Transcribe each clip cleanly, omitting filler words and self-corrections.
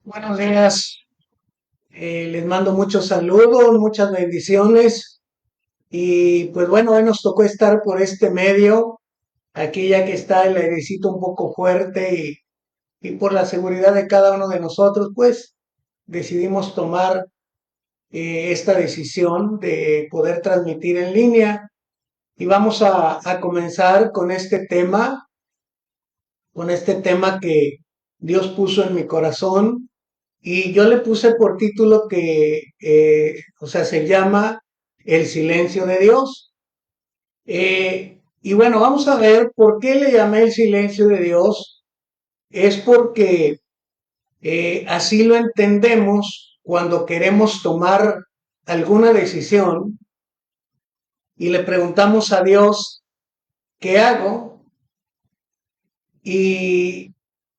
Buenos días, les mando muchos saludos, muchas bendiciones y pues bueno, hoy nos tocó estar por este medio, aquí ya que está el airecito un poco fuerte y por la seguridad de cada uno de nosotros, pues decidimos tomar esta decisión de poder transmitir en línea y vamos a comenzar con este tema que Dios puso en mi corazón. Y yo le puse por título o sea, se llama El silencio de Dios. Y bueno, vamos a ver por qué le llamé el silencio de Dios. Es porque así lo entendemos cuando queremos tomar alguna decisión y le preguntamos a Dios, ¿qué hago? Y,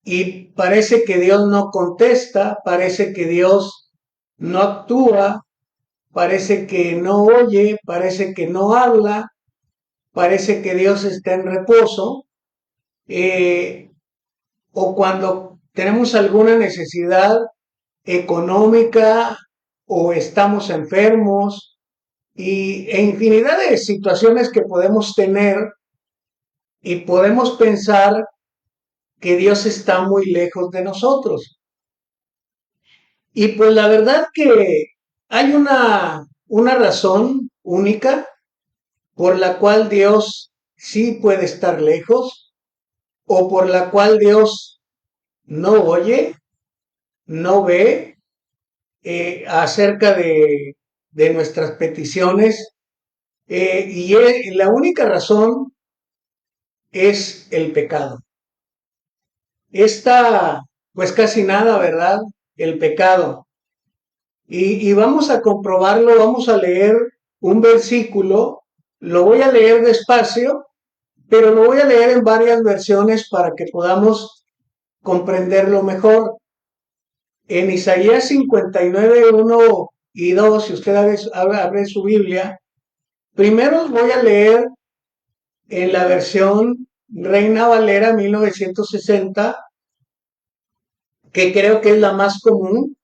y parece que Dios no contesta, parece que Dios no actúa, parece que no oye, parece que no habla, parece que Dios está en reposo, eh, o cuando tenemos alguna necesidad económica o estamos enfermos e infinidad de situaciones que podemos tener y podemos pensar que Dios está muy lejos de nosotros. Y pues la verdad que hay una razón única por la cual Dios sí puede estar lejos o por la cual Dios no oye, no ve acerca de nuestras peticiones. La única razón es el pecado. Está pues casi nada, ¿verdad? El pecado. Y vamos a comprobarlo, vamos a leer un versículo, lo voy a leer despacio, pero lo voy a leer en varias versiones para que podamos comprenderlo mejor. En Isaías 59, 1 y 2, si usted abre su Biblia, primero voy a leer en la versión Reina Valera 1960, que creo que es la más común,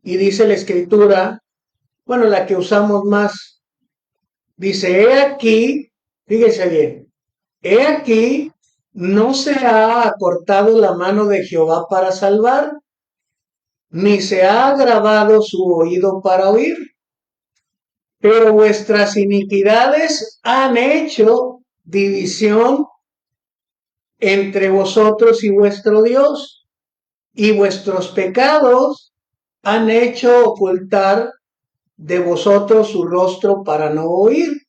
y dice la escritura, bueno, la que usamos más, dice, he aquí, fíjese bien, he aquí, no se ha acortado la mano de Jehová para salvar, ni se ha agravado su oído para oír, pero vuestras iniquidades han hecho división entre vosotros y vuestro Dios, y vuestros pecados han hecho ocultar de vosotros su rostro para no oír.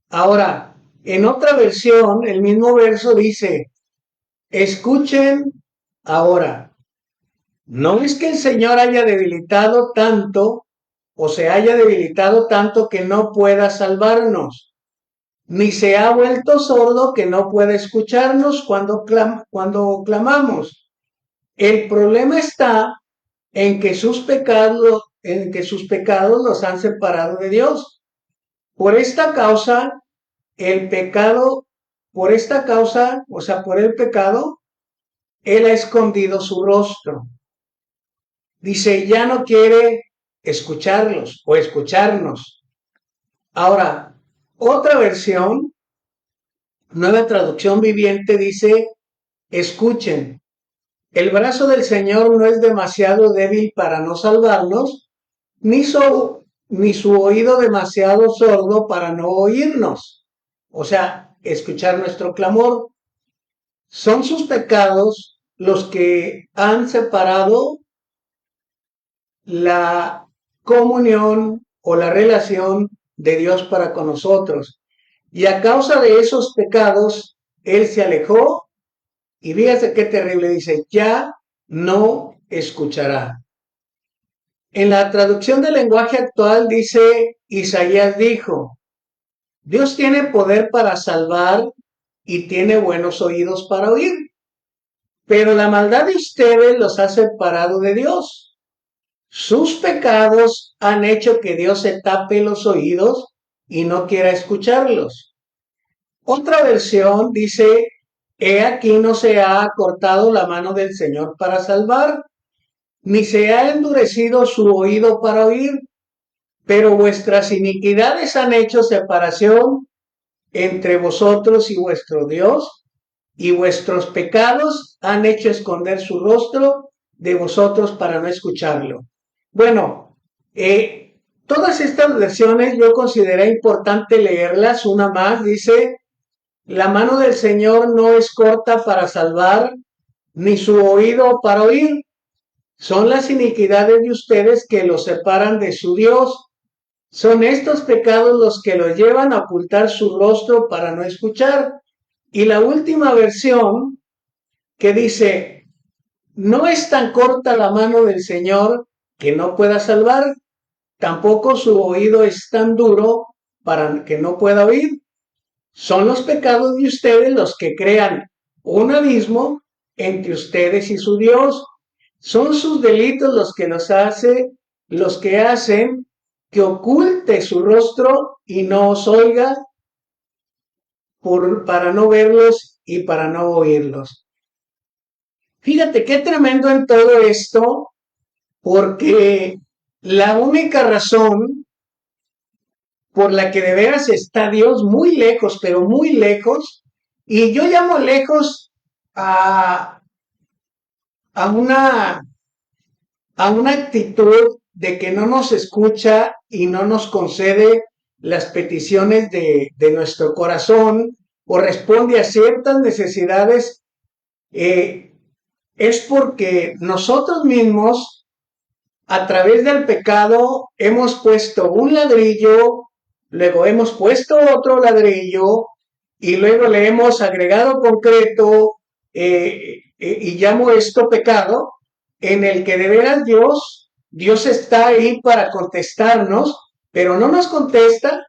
Ahora, en otra versión, el mismo verso dice, escuchen ahora, no es que el Señor haya debilitado tanto o se haya debilitado tanto que no pueda salvarnos, ni se ha vuelto sordo que no pueda escucharnos cuando clamamos. El problema está en que sus pecados los han separado de Dios. Por esta causa, el pecado, por esta causa, o sea, por el pecado, Él ha escondido su rostro. Dice, ya no quiere escucharlos o escucharnos. Ahora, otra versión, nueva traducción viviente, dice, escuchen, el brazo del Señor no es demasiado débil para no salvarnos, ni su oído demasiado sordo para no oírnos. O sea, escuchar nuestro clamor. Son sus pecados los que han separado la comunión o la relación de Dios para con nosotros. Y a causa de esos pecados, Él se alejó y fíjate qué terrible, dice, ya no escuchará. En la traducción del lenguaje actual dice, Isaías dijo, Dios tiene poder para salvar y tiene buenos oídos para oír, pero la maldad de ustedes los ha separado de Dios. Sus pecados han hecho que Dios se tape los oídos y no quiera escucharlos. Otra versión dice, he aquí no se ha cortado la mano del Señor para salvar, ni se ha endurecido su oído para oír, pero vuestras iniquidades han hecho separación entre vosotros y vuestro Dios, y vuestros pecados han hecho esconder su rostro de vosotros para no escucharlo. Bueno, todas estas versiones yo consideré importante leerlas. Una más dice: la mano del Señor no es corta para salvar, ni su oído para oír. Son las iniquidades de ustedes que los separan de su Dios. Son estos pecados los que los llevan a ocultar su rostro para no escuchar. Y la última versión que dice: no es tan corta la mano del Señor que no pueda salvar, tampoco su oído es tan duro para que no pueda oír. Son los pecados de ustedes los que crean un abismo entre ustedes y su Dios. Son sus delitos los que hacen que oculte su rostro y no os oiga para no verlos y para no oírlos. Fíjate qué tremendo en todo esto, porque la única razón por la que de veras está Dios muy lejos, pero muy lejos, y yo llamo lejos a, a, una, a una actitud de que no nos escucha y no nos concede las peticiones de nuestro corazón o responde a ciertas necesidades, es porque nosotros mismos, a través del pecado, hemos puesto un ladrillo, luego hemos puesto otro ladrillo y luego le hemos agregado concreto, y llamo esto pecado, en el que de veras Dios está ahí para contestarnos, pero no nos contesta.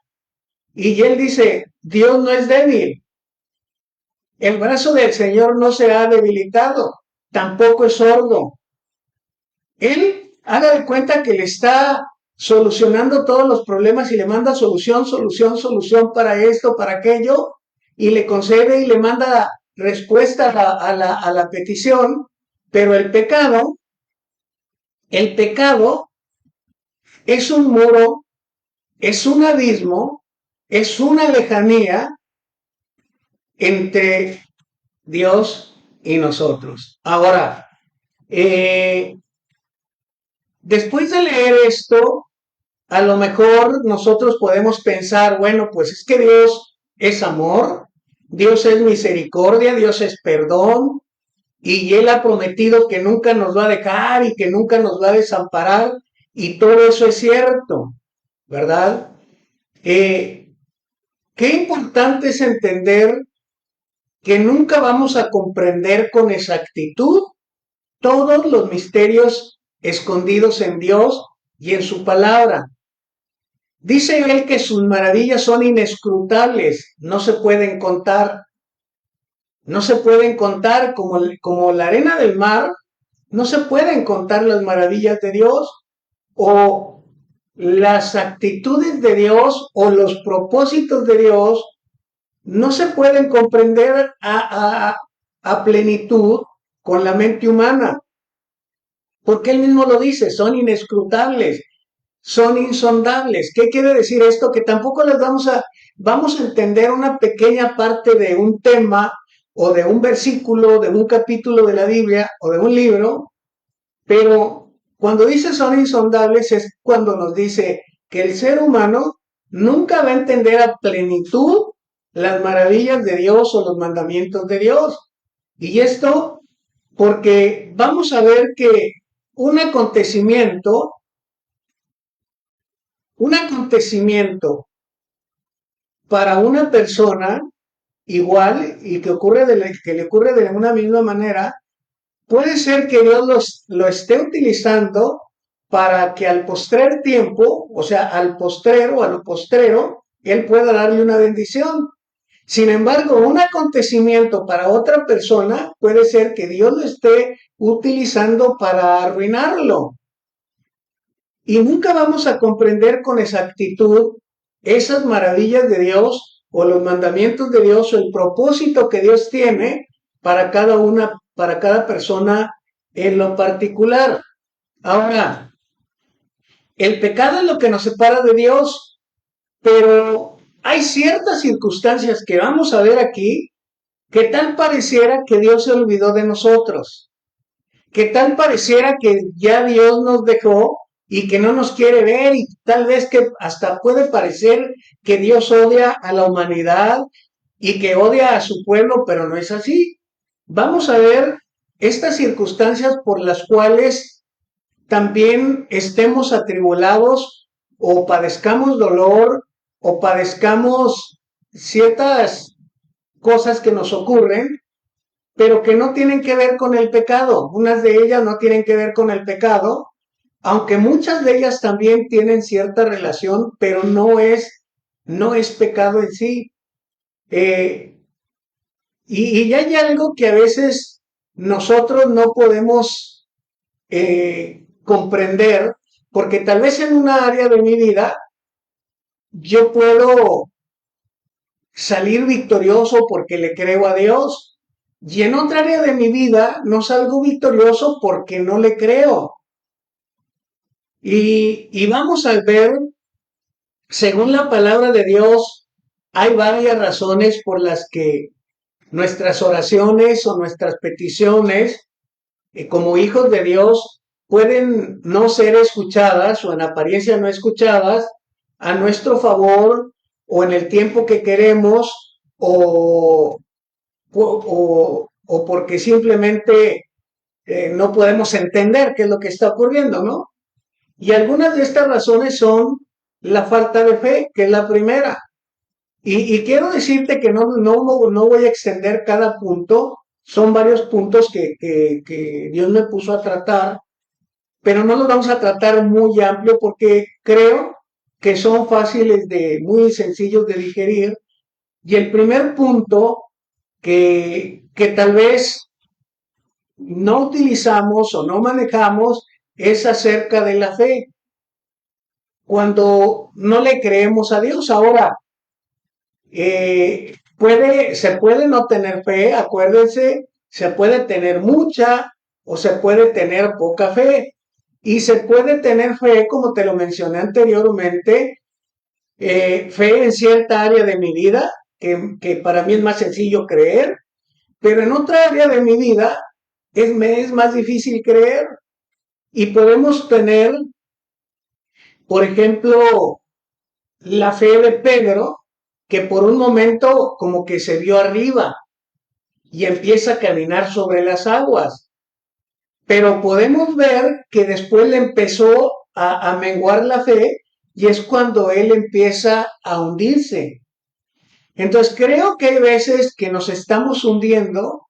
Y él dice: Dios no es débil, el brazo del Señor no se ha debilitado, tampoco es sordo. Él haga de cuenta que le está solucionando todos los problemas y le manda solución, solución, solución para esto, para aquello, y le concede y le manda respuesta a la petición, pero el pecado es un muro, es un abismo, es una lejanía entre Dios y nosotros. Ahora, después de leer esto, a lo mejor nosotros podemos pensar, bueno, pues es que Dios es amor, Dios es misericordia, Dios es perdón, y Él ha prometido que nunca nos va a dejar y que nunca nos va a desamparar, y todo eso es cierto, ¿verdad? Qué importante es entender que nunca vamos a comprender con exactitud todos los misterios escondidos en Dios y en su palabra. Dice él que sus maravillas son inescrutables, no se pueden contar. No se pueden contar como la arena del mar, no se pueden contar las maravillas de Dios o las actitudes de Dios o los propósitos de Dios, no se pueden comprender a plenitud con la mente humana, porque él mismo lo dice: son inescrutables, son insondables. ¿Qué quiere decir esto? Que tampoco les vamos a entender una pequeña parte de un tema o de un versículo, de un capítulo de la Biblia o de un libro, pero cuando dice son insondables es cuando nos dice que el ser humano nunca va a entender a plenitud las maravillas de Dios o los mandamientos de Dios. Y esto porque vamos a ver que un acontecimiento para una persona igual y que le ocurre de una misma manera, puede ser que Dios lo esté utilizando para que al postrer tiempo, o sea, al postrero, a lo postrero, Él pueda darle una bendición. Sin embargo, un acontecimiento para otra persona puede ser que Dios lo esté utilizando para arruinarlo. Y nunca vamos a comprender con exactitud esas maravillas de Dios o los mandamientos de Dios o el propósito que Dios tiene para cada persona en lo particular. Ahora, el pecado es lo que nos separa de Dios, pero hay ciertas circunstancias que vamos a ver aquí que tal pareciera que Dios se olvidó de nosotros, que tal pareciera que ya Dios nos dejó y que no nos quiere ver y tal vez que hasta puede parecer que Dios odia a la humanidad y que odia a su pueblo, pero no es así. Vamos a ver estas circunstancias por las cuales también estemos atribulados o padezcamos dolor o padezcamos ciertas cosas que nos ocurren, pero que no tienen que ver con el pecado. Unas de ellas no tienen que ver con el pecado, aunque muchas de ellas también tienen cierta relación, pero no es pecado en sí. Eh, y hay algo que a veces nosotros no podemos comprender, porque tal vez en una área de mi vida yo puedo salir victorioso porque le creo a Dios, y en otra área de mi vida no salgo victorioso porque no le creo. Y vamos a ver, según la palabra de Dios, hay varias razones por las que nuestras oraciones o nuestras peticiones como hijos de Dios pueden no ser escuchadas o en apariencia no escuchadas a nuestro favor o en el tiempo que queremos o porque simplemente no podemos entender qué es lo que está ocurriendo, ¿no? Y algunas de estas razones son la falta de fe, que es la primera. Y quiero decirte que no voy a extender cada punto, son varios puntos que Dios me puso a tratar, pero no los vamos a tratar muy amplio porque creo que son fáciles muy sencillos de digerir. Y el primer punto que tal vez no utilizamos o no manejamos es acerca de la fe, cuando no le creemos a Dios. Ahora, se puede no tener fe, acuérdense, se puede tener mucha o se puede tener poca fe. Y se puede tener fe, como te lo mencioné anteriormente, fe en cierta área de mi vida, que para mí es más sencillo creer, pero en otra área de mi vida me es más difícil creer. Y podemos tener, por ejemplo, la fe de Pedro, que por un momento como que se vio arriba y empieza a caminar sobre las aguas. Pero podemos ver que después le empezó a menguar la fe y es cuando él empieza a hundirse. Entonces creo que hay veces que nos estamos hundiendo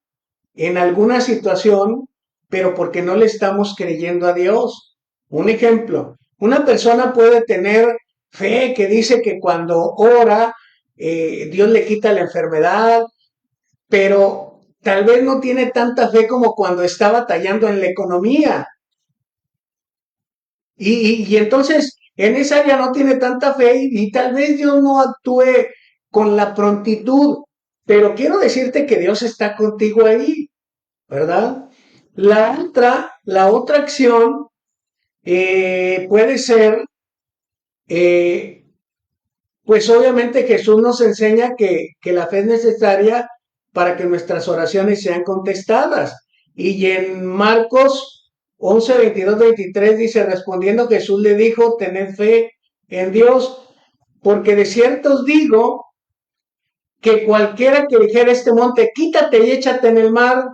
en alguna situación, pero porque no le estamos creyendo a Dios. Un ejemplo, una persona puede tener fe que dice que cuando ora, Dios le quita la enfermedad, pero tal vez no tiene tanta fe como cuando está batallando en la economía. Y entonces en esa área no tiene tanta fe y tal vez Dios no actúe con la prontitud, pero quiero decirte que Dios está contigo ahí, ¿verdad? La otra acción puede ser, eh, pues obviamente Jesús nos enseña que la fe es necesaria para que nuestras oraciones sean contestadas. Y en Marcos 11, 22, 23 dice, respondiendo Jesús le dijo, tened fe en Dios, porque de cierto os digo que cualquiera que dijera este monte, quítate y échate en el mar,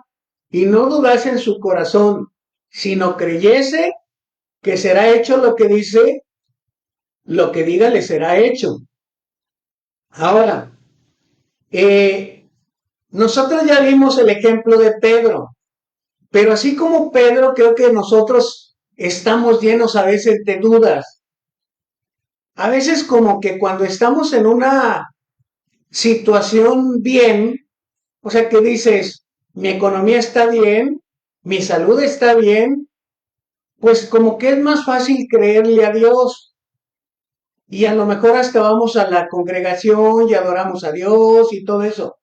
y no dudase en su corazón, sino creyese que será hecho lo que dice, lo que diga le será hecho. Ahora, eh, nosotros ya vimos el ejemplo de Pedro, pero así como Pedro, creo que nosotros estamos llenos a veces de dudas. A veces como que cuando estamos en una situación bien, o sea que dices, mi economía está bien, mi salud está bien, pues como que es más fácil creerle a Dios. Y a lo mejor hasta vamos a la congregación y adoramos a Dios y todo eso.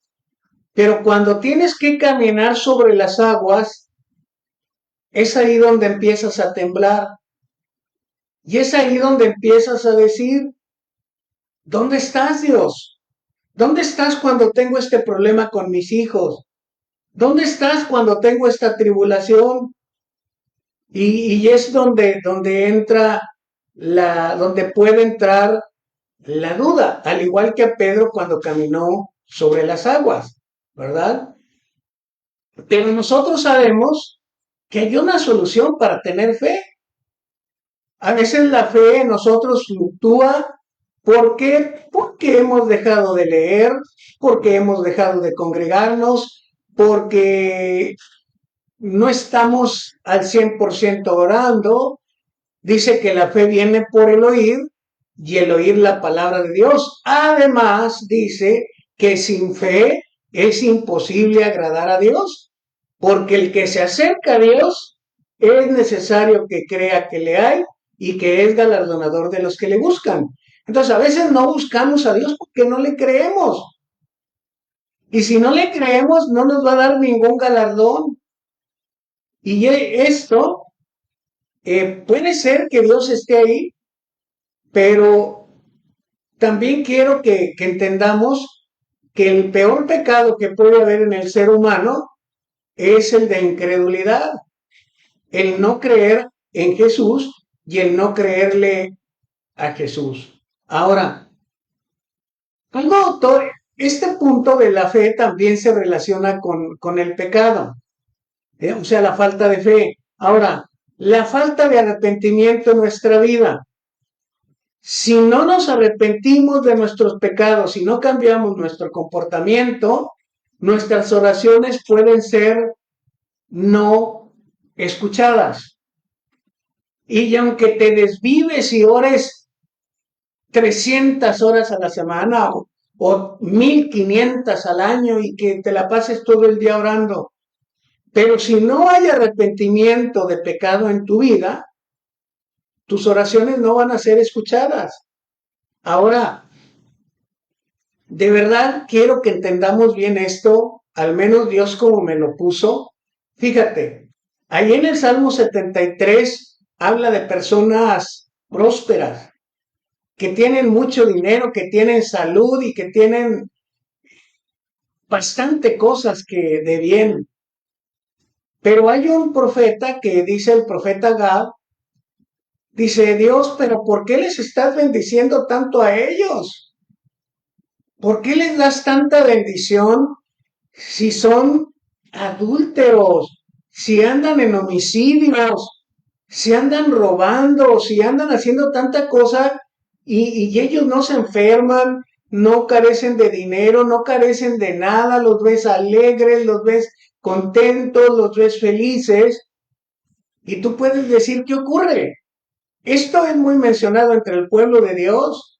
Pero cuando tienes que caminar sobre las aguas, es ahí donde empiezas a temblar. Y es ahí donde empiezas a decir, ¿dónde estás, Dios? ¿Dónde estás cuando tengo este problema con mis hijos? ¿Dónde estás cuando tengo esta tribulación? Y es donde entra donde puede entrar la duda, al igual que a Pedro cuando caminó sobre las aguas, ¿verdad? Pero nosotros sabemos que hay una solución para tener fe. A veces la fe en nosotros fluctúa. ¿Por qué? Porque hemos dejado de leer, porque hemos dejado de congregarnos, porque no estamos al 100% orando. Dice que la fe viene por el oír y el oír la palabra de Dios. Además, dice que sin fe es imposible agradar a Dios, porque el que se acerca a Dios es necesario que crea que le hay y que es galardonador de los que le buscan. Entonces, a veces no buscamos a Dios porque no le creemos. Y si no le creemos, no nos va a dar ningún galardón. Y esto puede ser que Dios esté ahí, pero también quiero que entendamos que el peor pecado que puede haber en el ser humano es el de incredulidad, el no creer en Jesús y el no creerle a Jesús. Ahora, todo este punto de la fe también se relaciona con el pecado, o sea, la falta de fe. Ahora, la falta de arrepentimiento en nuestra vida. Si no nos arrepentimos de nuestros pecados, si no cambiamos nuestro comportamiento, nuestras oraciones pueden ser no escuchadas. Y aunque te desvives y ores 300 horas a la semana o 1500 al año y que te la pases todo el día orando, pero si no hay arrepentimiento de pecado en tu vida, tus oraciones no van a ser escuchadas. Ahora, de verdad quiero que entendamos bien esto, al menos Dios como me lo puso. Fíjate, ahí en el Salmo 73 habla de personas prósperas, que tienen mucho dinero, que tienen salud y que tienen bastante cosas que de bien. Pero hay un profeta que dice el profeta Gad, dice Dios, pero ¿por qué les estás bendiciendo tanto a ellos? ¿Por qué les das tanta bendición si son adúlteros, si andan en homicidios, si andan robando, si andan haciendo tanta cosa y ellos no se enferman, no carecen de dinero, no carecen de nada, los ves alegres, los ves contentos, los ves felices? Y tú puedes decir, ¿qué ocurre? Esto es muy mencionado entre el pueblo de Dios.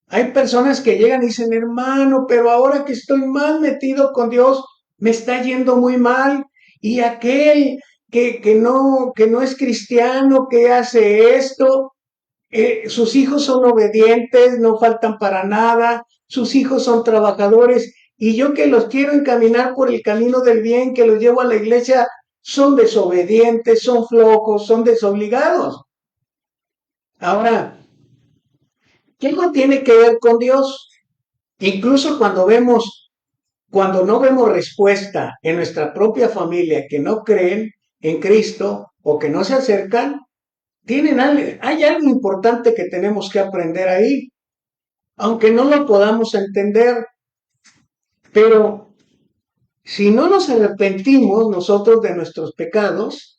Hay personas que llegan y dicen, hermano, pero ahora que estoy más metido con Dios, me está yendo muy mal. Y aquel que no es cristiano, que hace esto, sus hijos son obedientes, no faltan para nada, sus hijos son trabajadores, y yo que los quiero encaminar por el camino del bien, que los llevo a la iglesia, son desobedientes, son flojos, son desobligados. Ahora, ¿qué no tiene que ver con Dios? Incluso cuando no vemos respuesta en nuestra propia familia, que no creen en Cristo o que no se acercan, hay algo importante que tenemos que aprender ahí, aunque no lo podamos entender. Pero si no nos arrepentimos nosotros de nuestros pecados,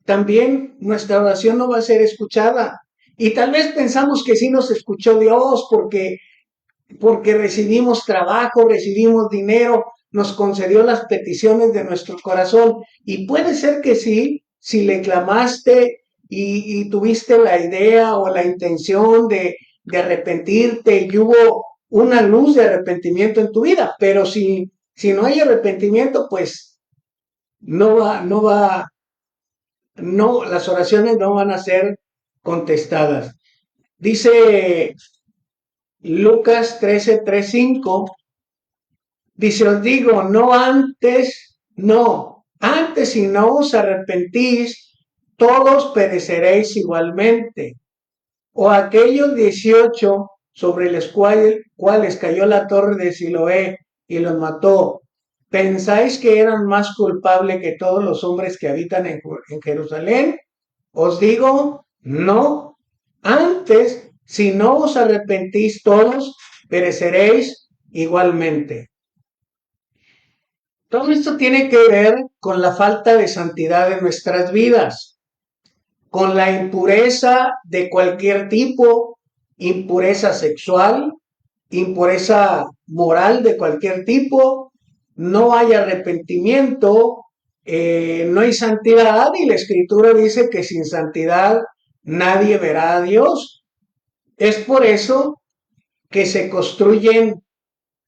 también nuestra oración no va a ser escuchada. Y tal vez pensamos que sí nos escuchó Dios porque recibimos trabajo, recibimos dinero, nos concedió las peticiones de nuestro corazón. Y puede ser que sí, si le clamaste y tuviste la idea o la intención de arrepentirte y hubo una luz de arrepentimiento en tu vida, pero si no hay arrepentimiento, pues no, las oraciones no van a ser contestadas. Dice Lucas 13:3-5, dice, os digo, no antes, no, Antes, si no os arrepentís, todos pereceréis igualmente. O aquellos 18 sobre los cuales cayó la torre de Siloé y los mató, ¿pensáis que eran más culpables que todos los hombres que habitan en Jerusalén? Os digo, no. Antes, si no os arrepentís todos, pereceréis igualmente. Todo esto tiene que ver con la falta de santidad en nuestras vidas, con la impureza de cualquier tipo, impureza sexual, impureza moral de cualquier tipo, no hay arrepentimiento, no hay santidad, y la escritura dice que sin santidad nadie verá a Dios. Es por eso que se construyen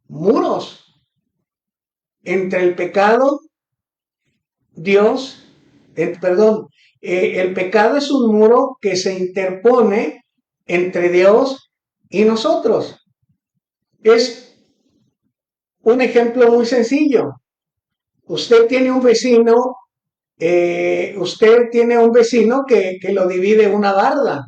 muros entre el pecado, Dios, perdón, el pecado es un muro que se interpone entre Dios y nosotros. Es un ejemplo muy sencillo. Usted tiene un vecino que lo divide una barda.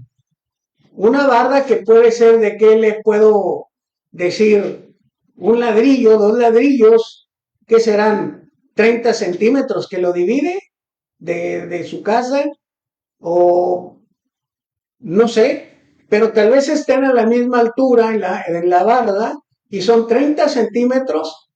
Una barda que puede ser, ¿de qué le puedo decir? Un ladrillo, dos ladrillos, que serán 30 centímetros que lo divide de su casa, o no sé, pero tal vez estén a la misma altura en la barda y son 30 centímetros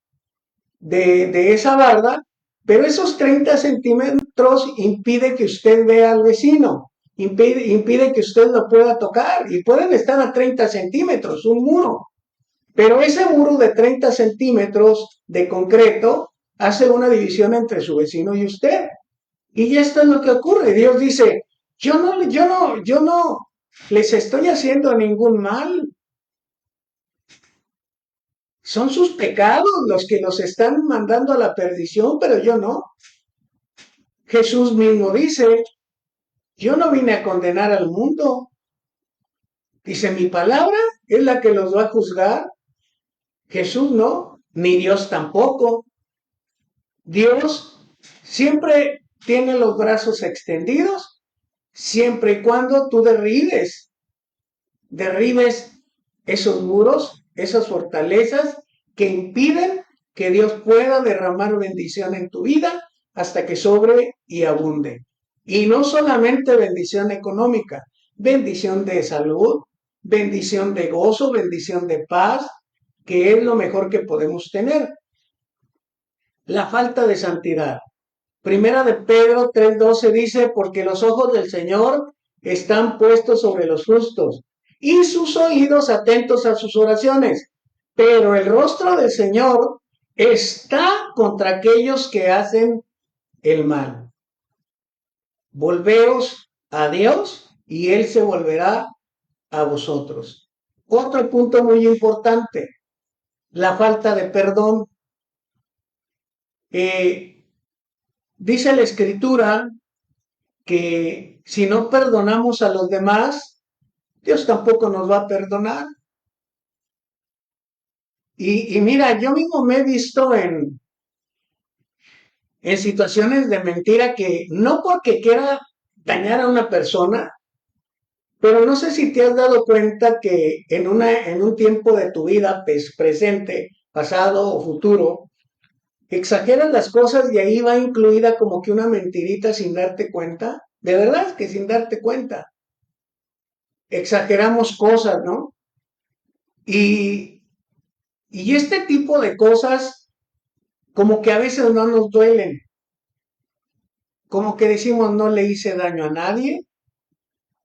de esa barda, pero esos 30 centímetros impide que usted vea al vecino, impide que usted lo pueda tocar, y pueden estar a 30 centímetros, un muro, pero ese muro de 30 centímetros de concreto hace una división entre su vecino y usted. Y esto es lo que ocurre. Dios dice, yo no les estoy haciendo ningún mal. Son sus pecados los que los están mandando a la perdición, pero yo no. Jesús mismo dice, yo no vine a condenar al mundo. Dice, mi palabra es la que los va a juzgar. Jesús no, ni Dios tampoco. Dios siempre tiene los brazos extendidos, siempre y cuando tú derribes esos muros, esas fortalezas que impiden que Dios pueda derramar bendición en tu vida hasta que sobre y abunde. Y no solamente bendición económica, bendición de salud, bendición de gozo, bendición de paz, que es lo mejor que podemos tener. La falta de santidad. Primera de Pedro 3:12 dice, porque los ojos del Señor están puestos sobre los justos y sus oídos atentos a sus oraciones, pero el rostro del Señor está contra aquellos que hacen el mal. Volveos a Dios y Él se volverá a vosotros. Otro punto muy importante, la falta de perdón. Dice la Escritura que si no perdonamos a los demás, Dios tampoco nos va a perdonar. Y mira, yo mismo me he visto en situaciones de mentira, que no porque quiera dañar a una persona, pero no sé si te has dado cuenta que en un tiempo de tu vida, presente, pasado o futuro, exageras las cosas y ahí va incluida como que una mentirita sin darte cuenta. De verdad que sin darte cuenta. Exageramos cosas, ¿no? Y, y este tipo de cosas como que a veces no nos duelen, como que decimos, no le hice daño a nadie,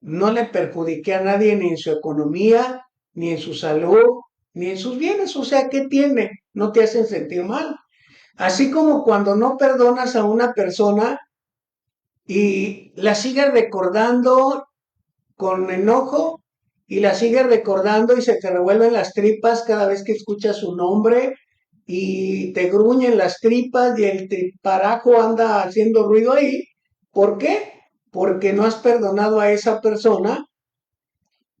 no le perjudiqué a nadie ni en su economía, ni en su salud, ni en sus bienes, o sea, ¿qué tiene? No te hacen sentir mal. Así como cuando no perdonas a una persona y la sigues recordando con enojo, y la sigues recordando y se te revuelven las tripas cada vez que escuchas su nombre, y te gruñen las tripas y el triparajo anda haciendo ruido ahí. ¿Por qué? Porque no has perdonado a esa persona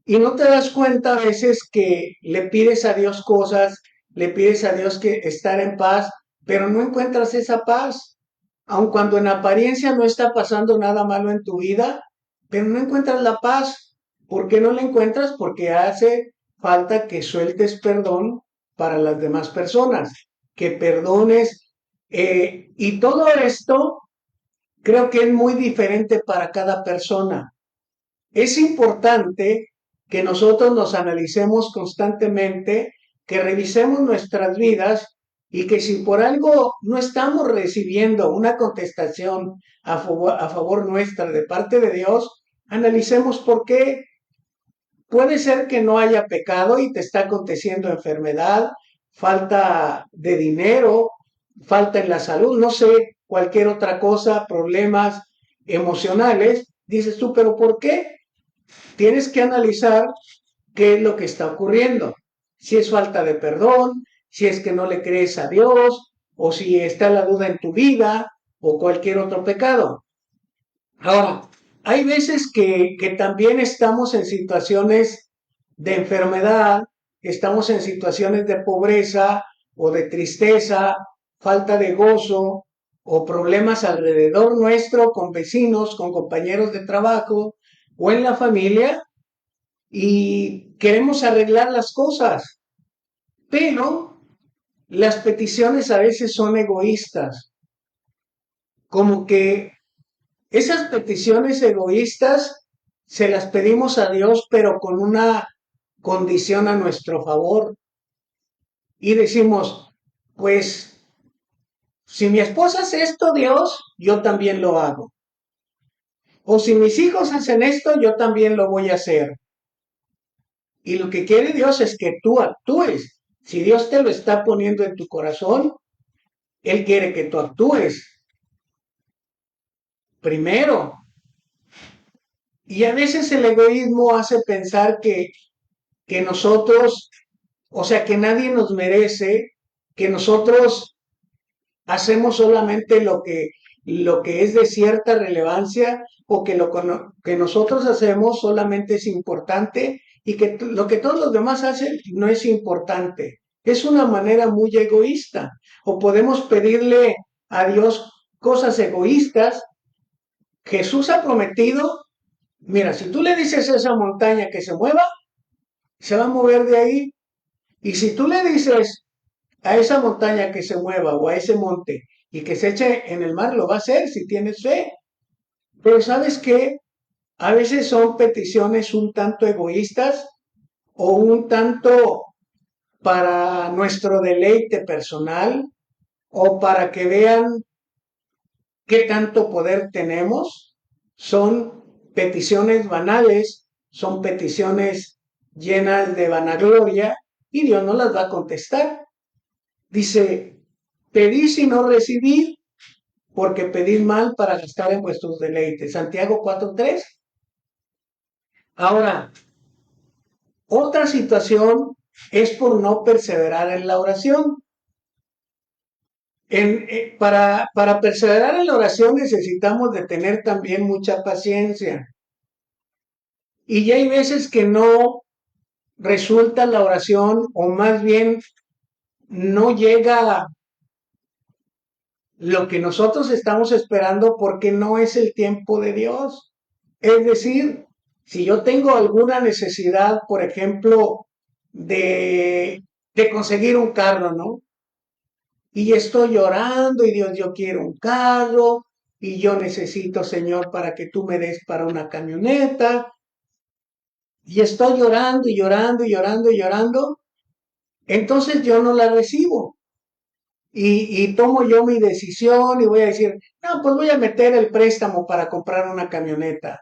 y no te das cuenta a veces que le pides a Dios cosas, le pides a Dios que estar en paz, pero no encuentras esa paz. aun cuando en apariencia no está pasando nada malo en tu vida, pero no encuentras la paz. ¿Por qué no la encuentras? Porque hace falta que sueltes perdón para las demás personas, que perdones. Y todo esto creo que es muy diferente para cada persona. Es importante que nosotros nos analicemos constantemente, que revisemos nuestras vidas y que si por algo no estamos recibiendo una contestación a favor nuestra de parte de Dios, analicemos por qué. Puede ser que no haya pecado y te está aconteciendo enfermedad, falta de dinero, falta en la salud, no sé, cualquier otra cosa, problemas emocionales. Dices tú, pero ¿por qué? Tienes que analizar qué es lo que está ocurriendo. Si es falta de perdón, si es que no le crees a Dios, o si está la duda en tu vida, o cualquier otro pecado. Ahora, hay veces que también estamos en situaciones de enfermedad, estamos en situaciones de pobreza o de tristeza, falta de gozo o problemas alrededor nuestro con vecinos, con compañeros de trabajo o en la familia y queremos arreglar las cosas, pero las peticiones a veces son egoístas, como que esas peticiones egoístas se las pedimos a Dios, pero con una condición a nuestro favor. Y decimos, pues, si mi esposa hace esto, Dios, yo también lo hago. O si mis hijos hacen esto, yo también lo voy a hacer. Y lo que quiere Dios es que tú actúes. Si Dios te lo está poniendo en tu corazón, Él quiere que tú actúes primero. Y a veces el egoísmo hace pensar que nosotros, o sea, que nadie nos merece, que nosotros hacemos solamente lo que es de cierta relevancia o que lo que nosotros hacemos solamente es importante y que lo que todos los demás hacen no es importante. Es una manera muy egoísta. O podemos pedirle a Dios cosas egoístas. Jesús ha prometido, mira, si tú le dices a esa montaña que se mueva, se va a mover de ahí. Y si tú le dices a esa montaña que se mueva o a ese monte y que se eche en el mar, lo va a hacer si tienes fe. Pero ¿sabes qué? A veces son peticiones un tanto egoístas o un tanto para nuestro deleite personal o para que vean qué tanto poder tenemos. Son peticiones banales, son peticiones llenas de vanagloria y Dios no las va a contestar. Dice, pedís y no recibid, porque pedís mal para gastar en vuestros deleites. Santiago 4:3. Ahora, otra situación es por no perseverar en la oración. Para perseverar en la oración necesitamos de tener también mucha paciencia. Y ya hay veces que no resulta la oración o más bien no llega lo que nosotros estamos esperando porque no es el tiempo de Dios. Es decir, si yo tengo alguna necesidad, por ejemplo, de conseguir un carro, ¿no? Y estoy llorando y Dios, yo quiero un carro y yo necesito, Señor, para que tú me des para una camioneta. Y estoy llorando y llorando y llorando y llorando. Entonces yo no la recibo. Y tomo yo mi decisión y voy a decir, no, pues voy a meter el préstamo para comprar una camioneta.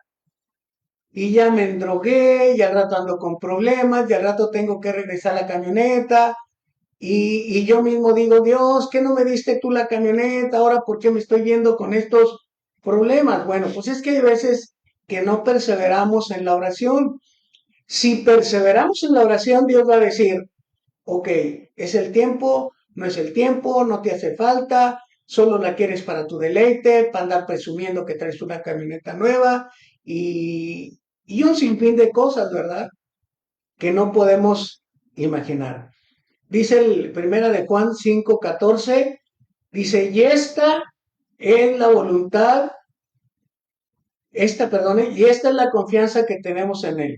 Y ya me endrogué, y al rato ando con problemas, y al rato tengo que regresar la camioneta. Y yo mismo digo, Dios, ¿qué no me diste tú la camioneta? Ahora, ¿por qué me estoy viendo con estos problemas? Bueno, pues es que hay veces que no perseveramos en la oración. Si perseveramos en la oración, Dios va a decir, ok, es el tiempo, no es el tiempo, no te hace falta, solo la quieres para tu deleite, para andar presumiendo que traes una camioneta nueva y un sinfín de cosas, ¿verdad? Que no podemos imaginar. Dice el primera de Juan 5:14, dice, y esta es la voluntad, y esta es la confianza que tenemos en Él,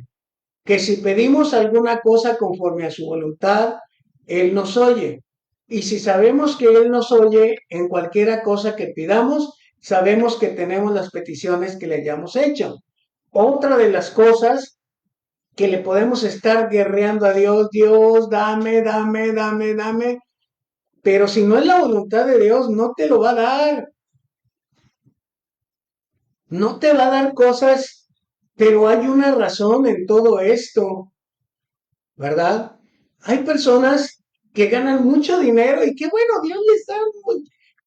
que si pedimos alguna cosa conforme a su voluntad, Él nos oye. Y si sabemos que Él nos oye en cualquiera cosa que pidamos, sabemos que tenemos las peticiones que le hayamos hecho. Otra de las cosas que le podemos estar guerreando a Dios, Dios, dame, dame, dame, dame, pero si no es la voluntad de Dios, no te lo va a dar. No te va a dar cosas, pero hay una razón en todo esto, ¿verdad? Hay personas que ganan mucho dinero y que bueno, Dios les da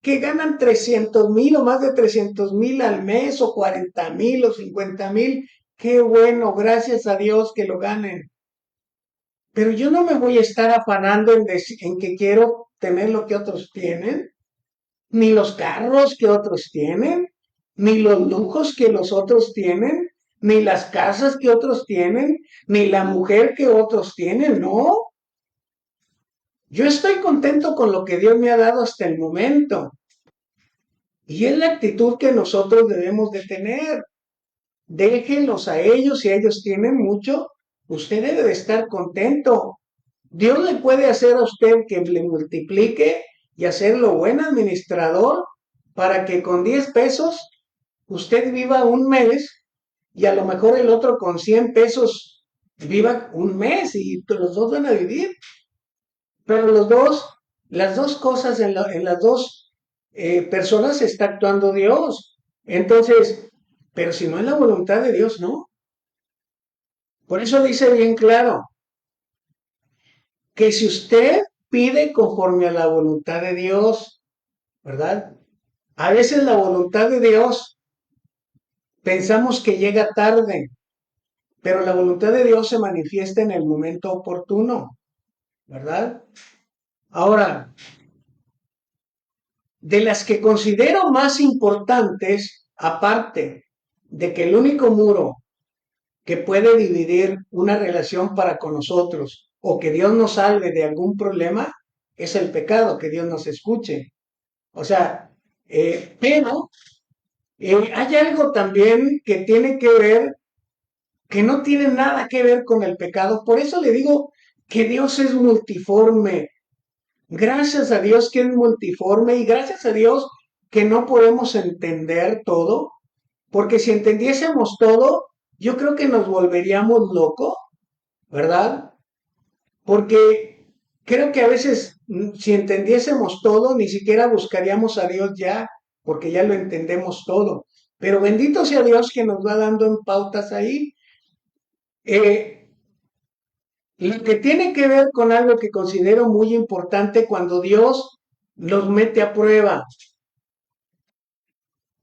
que ganan 300,000 o más de 300,000 al mes o 40,000 o 50,000. Qué bueno, gracias a Dios que lo ganen. Pero yo no me voy a estar afanando en que quiero tener lo que otros tienen, ni los carros que otros tienen, ni los lujos que los otros tienen, ni las casas que otros tienen, ni la mujer que otros tienen, no. Yo estoy contento con lo que Dios me ha dado hasta el momento. Y es la actitud que nosotros debemos de tener. Déjenlos a ellos, si ellos tienen mucho, usted debe de estar contento. Dios le puede hacer a usted que le multiplique y hacerlo buen administrador para que con 10 pesos usted viva un mes y a lo mejor el otro con 100 pesos viva un mes y los dos van a vivir. Pero las dos cosas en las dos personas está actuando Dios. Entonces, pero si no es la voluntad de Dios, no. Por eso dice bien claro que si usted pide conforme a la voluntad de Dios, ¿verdad? A veces la voluntad de Dios pensamos que llega tarde, pero la voluntad de Dios se manifiesta en el momento oportuno, ¿verdad? Ahora, de las que considero más importantes, aparte de que el único muro que puede dividir una relación para con nosotros o que Dios nos salve de algún problema es el pecado, que Dios nos escuche. O sea, pero hay algo también que tiene que ver, que no tiene nada que ver con el pecado. Por eso le digo que Dios es multiforme. Gracias a Dios que es multiforme y gracias a Dios que no podemos entender todo, porque si entendiésemos todo, yo creo que nos volveríamos locos, ¿verdad? Porque creo que a veces si entendiésemos todo, ni siquiera buscaríamos a Dios ya, porque ya lo entendemos todo. Pero bendito sea Dios que nos va dando en pautas ahí. Eh, lo que tiene que ver con algo que considero muy importante cuando Dios nos mete a prueba.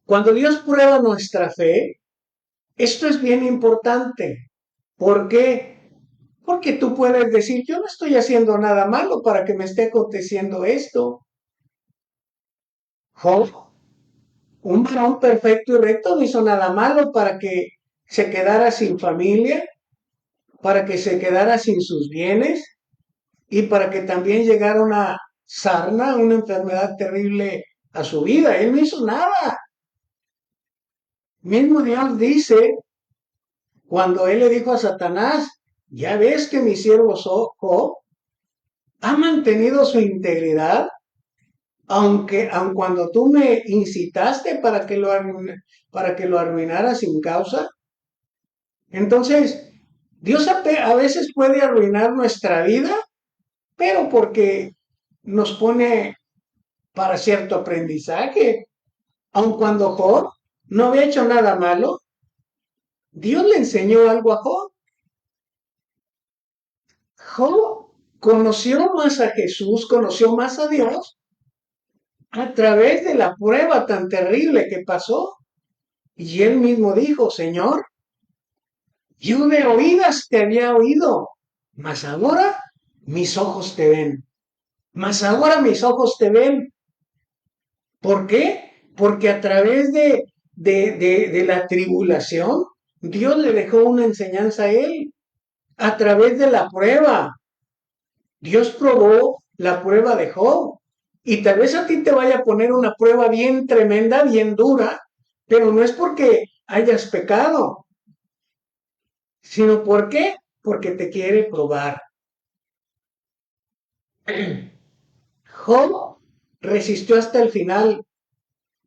Cuando Dios prueba nuestra fe, esto es bien importante. ¿Por qué? Porque tú puedes decir, yo no estoy haciendo nada malo para que me esté aconteciendo esto. Job, un varón perfecto y recto, no hizo nada malo para que se quedara sin familia, para que se quedara sin sus bienes y para que también llegara una sarna, una enfermedad terrible a su vida. Él no hizo nada. Mismo Dios dice, cuando él le dijo a Satanás, ya ves que mi siervo Job ha mantenido su integridad, aun cuando tú me incitaste para que lo arruinara sin causa. Entonces, Dios a veces puede arruinar nuestra vida, pero porque nos pone para cierto aprendizaje. Aun cuando Job no había hecho nada malo, Dios le enseñó algo a Job. Job conoció más a Jesús, conoció más a Dios a través de la prueba tan terrible que pasó. Y él mismo dijo, Señor, yo de oídas te había oído, mas ahora mis ojos te ven. Mas ahora mis ojos te ven. ¿Por qué? Porque a través de la tribulación, Dios le dejó una enseñanza a él. A través de la prueba, Dios probó la prueba de Job Y tal vez a ti te vaya a poner una prueba bien tremenda, bien dura, pero no es porque hayas pecado, sino porque te quiere probar. Job resistió hasta el final.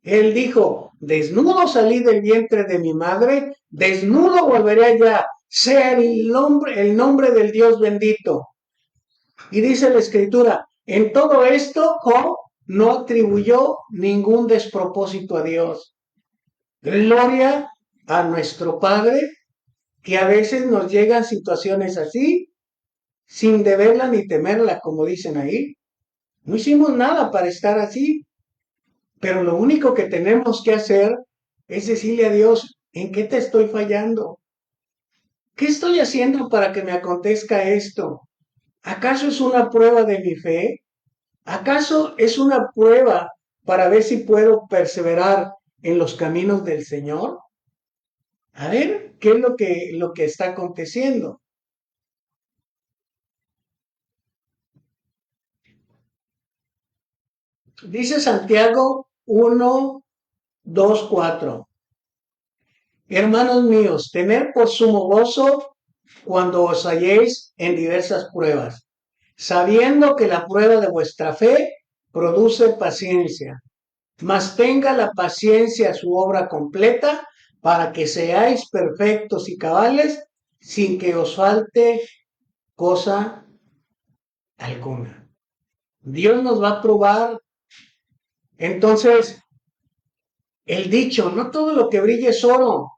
Él dijo, desnudo salí del vientre de mi madre, desnudo volveré allá, sea el nombre del Dios bendito. Y dice la escritura, en todo esto Job no atribuyó ningún despropósito a Dios. Gloria a nuestro Padre, que a veces nos llegan situaciones así, sin deberla ni temerla, como dicen ahí. No hicimos nada para estar así, pero lo único que tenemos que hacer es decirle a Dios, ¿en qué te estoy fallando? ¿Qué estoy haciendo para que me acontezca esto? ¿Acaso es una prueba de mi fe? ¿Acaso es una prueba para ver si puedo perseverar en los caminos del Señor? A ver, ¿qué es lo que está aconteciendo? Dice Santiago 1, 2, 4. Hermanos míos, tened por sumo gozo cuando os halléis en diversas pruebas, sabiendo que la prueba de vuestra fe produce paciencia, mas tenga la paciencia su obra completa para que seáis perfectos y cabales sin que os falte cosa alguna. Dios nos va a probar. Entonces, el dicho, no todo lo que brille es oro.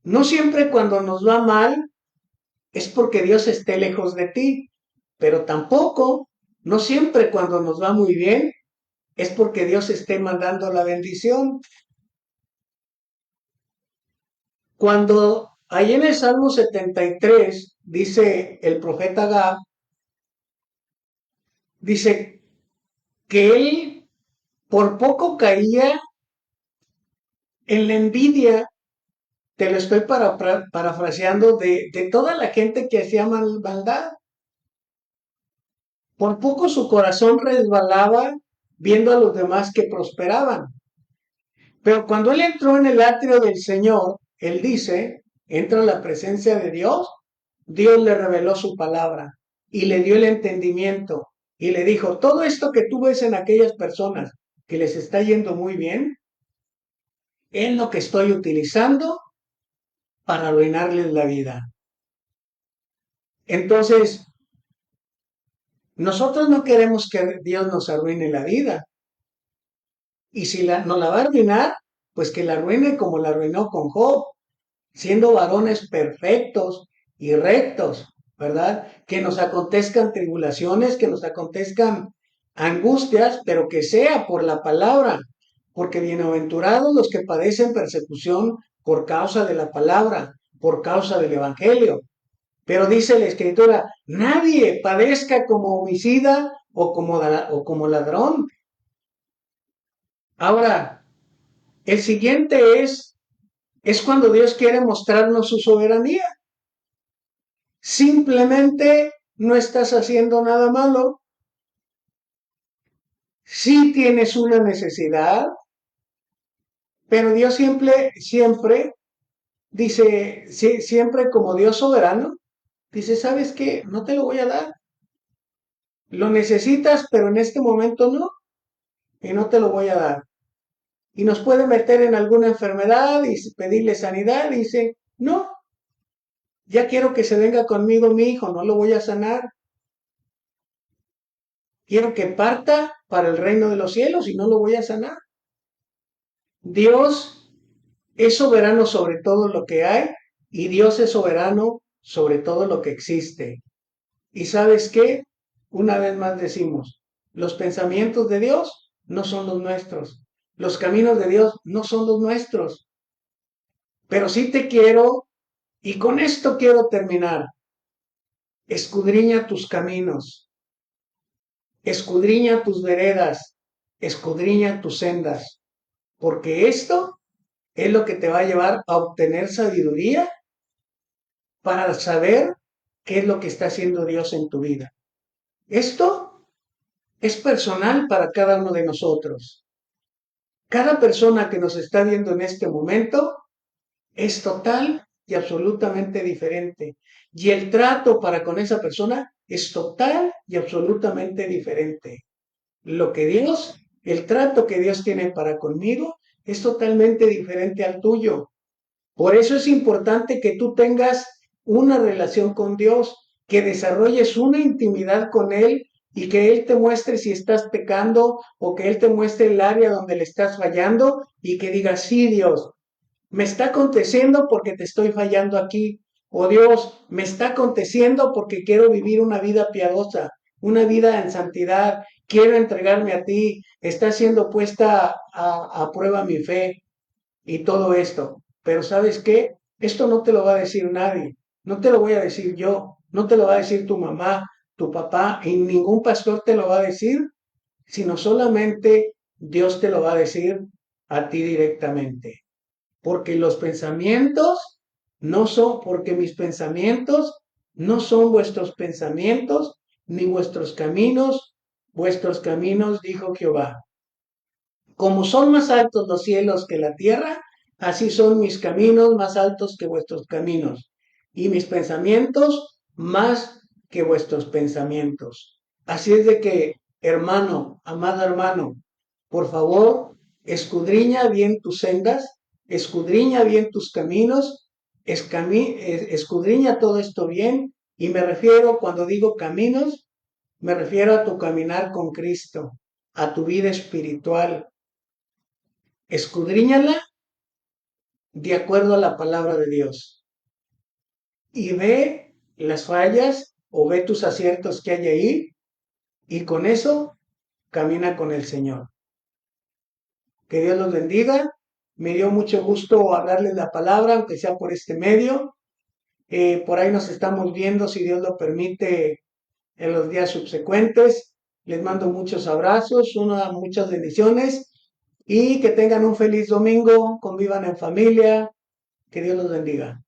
No siempre cuando nos va mal es porque Dios esté lejos de ti, pero tampoco, no siempre cuando nos va muy bien es porque Dios esté mandando la bendición. Cuando ahí en el Salmo 73 dice el profeta Gad, dice que él por poco caía en la envidia, te lo estoy parafraseando, de toda la gente que hacía maldad. Por poco su corazón resbalaba viendo a los demás que prosperaban. Pero cuando él entró en el atrio del Señor, él dice, entra en la presencia de Dios, Dios le reveló su palabra y le dio el entendimiento y le dijo, todo esto que tú ves en aquellas personas que les está yendo muy bien, es lo que estoy utilizando para arruinarles la vida. Entonces, nosotros no queremos que Dios nos arruine la vida. Y si nos la va a arruinar, pues que la arruine como la arruinó con Job, siendo varones perfectos y rectos, ¿verdad? Que nos acontezcan tribulaciones, que nos acontezcan angustias, pero que sea por la palabra, porque bienaventurados los que padecen persecución por causa de la palabra, por causa del Evangelio. Pero dice la Escritura, nadie padezca como homicida o como ladrón. Ahora, el siguiente es cuando Dios quiere mostrarnos su soberanía. Simplemente no estás haciendo nada malo. Sí tienes una necesidad, pero Dios siempre dice, siempre como Dios soberano, dice, ¿sabes qué? No te lo voy a dar. Lo necesitas, pero en este momento no, y no te lo voy a dar. Y nos puede meter en alguna enfermedad y pedirle sanidad, y dice, no, ya quiero que se venga conmigo mi hijo, no lo voy a sanar. Quiero que parta para el reino de los cielos y no lo voy a sanar. Dios es soberano sobre todo lo que hay y Dios es soberano sobre todo lo que existe. ¿Y sabes qué? Una vez más decimos, los pensamientos de Dios no son los nuestros. Los caminos de Dios no son los nuestros. Pero sí te quiero, y con esto quiero terminar. Escudriña tus caminos, escudriña tus veredas, escudriña tus sendas, porque esto es lo que te va a llevar a obtener sabiduría para saber qué es lo que está haciendo Dios en tu vida. Esto es personal para cada uno de nosotros. Cada persona que nos está viendo en este momento es total y absolutamente diferente. Y el trato para con esa persona es total y absolutamente diferente. Lo que Dios, el trato que Dios tiene para conmigo es totalmente diferente al tuyo. Por eso es importante que tú tengas una relación con Dios, que desarrolles una intimidad con Él y que Él te muestre si estás pecando o que Él te muestre el área donde le estás fallando y que digas, sí, Dios, me está aconteciendo porque te estoy fallando aquí. O Dios, me está aconteciendo porque quiero vivir una vida piadosa, una vida en santidad. Quiero entregarme a ti. Está siendo puesta a prueba mi fe y todo esto. Pero ¿sabes qué? Esto no te lo va a decir nadie. No te lo voy a decir yo. No te lo va a decir tu mamá, tu papá y ningún pastor te lo va a decir, sino solamente Dios te lo va a decir a ti directamente. Porque los pensamientos no son, porque mis pensamientos no son vuestros pensamientos, ni vuestros caminos, dijo Jehová. Como son más altos los cielos que la tierra, así son mis caminos más altos que vuestros caminos, y mis pensamientos más que vuestros pensamientos. Así es de que, hermano, amado hermano, por favor, escudriña bien tus sendas, escudriña bien tus caminos, escudriña todo esto bien, y me refiero, cuando digo caminos, me refiero a tu caminar con Cristo, a tu vida espiritual. Escudriñala de acuerdo a la palabra de Dios y ve las fallas o ve tus aciertos que hay ahí y con eso camina con el Señor. Que Dios los bendiga. Me dio mucho gusto hablarles la palabra, aunque sea por este medio. Por ahí nos estamos viendo, si Dios lo permite, en los días subsecuentes. Les mando muchos abrazos, muchas bendiciones y que tengan un feliz domingo, convivan en familia. Que Dios los bendiga.